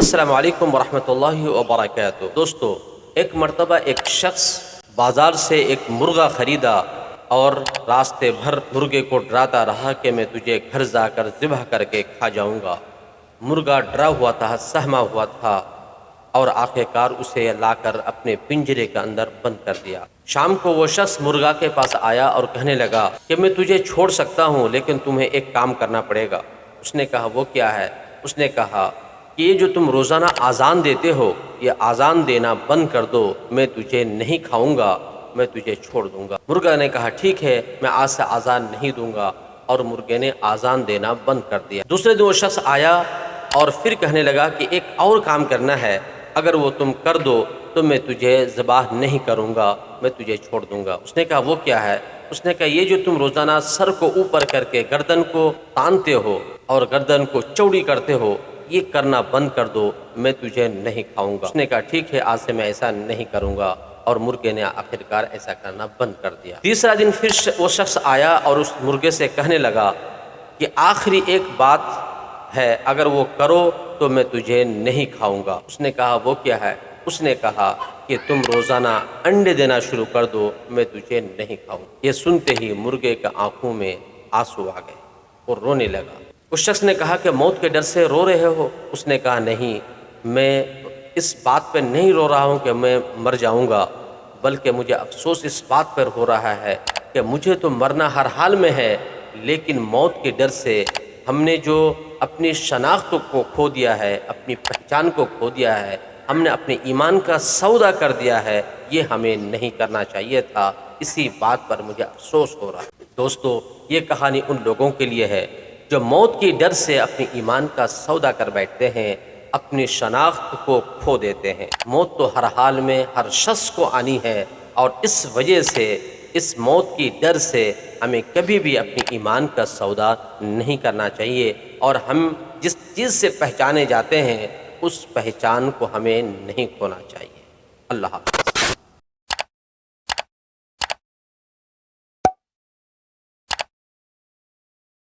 السلام علیکم ورحمۃ اللہ وبرکاتہ۔ دوستو، ایک مرتبہ ایک شخص بازار سے ایک مرغا خریدا اور راستے بھر مرغے کو ڈراتا رہا کہ میں تجھے گھر جا کر ذبح کر کے کھا جاؤں گا۔ مرغا ڈرا ہوا تھا، سہما ہوا تھا، اور آخر کار اسے لا کر اپنے پنجرے کے اندر بند کر دیا۔ شام کو وہ شخص مرغا کے پاس آیا اور کہنے لگا کہ میں تجھے چھوڑ سکتا ہوں، لیکن تمہیں ایک کام کرنا پڑے گا۔ اس نے کہا وہ کیا ہے؟ اس نے کہا کہ یہ جو تم روزانہ آذان دیتے ہو، یہ آذان دینا بند کر دو، میں تجھے نہیں کھاؤں گا، میں تجھے چھوڑ دوں گا۔ مرغا نے کہا ٹھیک ہے، میں آج سے آذان نہیں دوں گا، اور مرغے نے آذان دینا بند کر دیا۔ دوسرے دن وہ شخص آیا اور پھر کہنے لگا کہ ایک اور کام کرنا ہے، اگر وہ تم کر دو تو میں تجھے ذبح نہیں کروں گا، میں تجھے چھوڑ دوں گا۔ اس نے کہا وہ کیا ہے؟ اس نے کہا یہ جو تم روزانہ سر کو اوپر کر کے گردن کو تانتے ہو اور گردن کو چوڑی کرتے ہو، یہ کرنا بند کر دو، میں تجھے نہیں کھاؤں گا۔ اس نے کہا ٹھیک ہے، آج سے میں ایسا نہیں کروں گا، اور مرغے نے آخرکار ایسا کرنا بند کر دیا۔ تیسرا دن پھر وہ شخص آیا اور اس مرغے سے کہنے لگا کہ آخری ایک بات ہے، اگر وہ کرو تو میں تجھے نہیں کھاؤں گا۔ اس نے کہا وہ کیا ہے؟ اس نے کہا کہ تم روزانہ انڈے دینا شروع کر دو، میں تجھے نہیں کھاؤں۔ یہ سنتے ہی مرغے کے آنکھوں میں آنسو آ گئے اور رونے لگا۔ اس شخص نے کہا کہ موت کے ڈر سے رو رہے ہو؟ اس نے کہا نہیں، میں اس بات پہ نہیں رو رہا ہوں کہ میں مر جاؤں گا، بلکہ مجھے افسوس اس بات پر ہو رہا ہے کہ مجھے تو مرنا ہر حال میں ہے، لیکن موت کے ڈر سے ہم نے جو اپنی شناخت کو کھو دیا ہے، اپنی پہچان کو کھو دیا ہے، ہم نے اپنے ایمان کا سودا کر دیا ہے، یہ ہمیں نہیں کرنا چاہیے تھا، اسی بات پر مجھے افسوس ہو رہا ہے۔ دوستو، یہ کہانی ان لوگوں کے لیے ہے جو موت کی ڈر سے اپنے ایمان کا سودا کر بیٹھتے ہیں، اپنی شناخت کو کھو دیتے ہیں۔ موت تو ہر حال میں ہر شخص کو آنی ہے، اور اس وجہ سے، اس موت کی ڈر سے ہمیں کبھی بھی اپنی ایمان کا سودا نہیں کرنا چاہیے، اور ہم جس چیز سے پہچانے جاتے ہیں اس پہچان کو ہمیں نہیں کھونا چاہیے۔ اللہ حافظ۔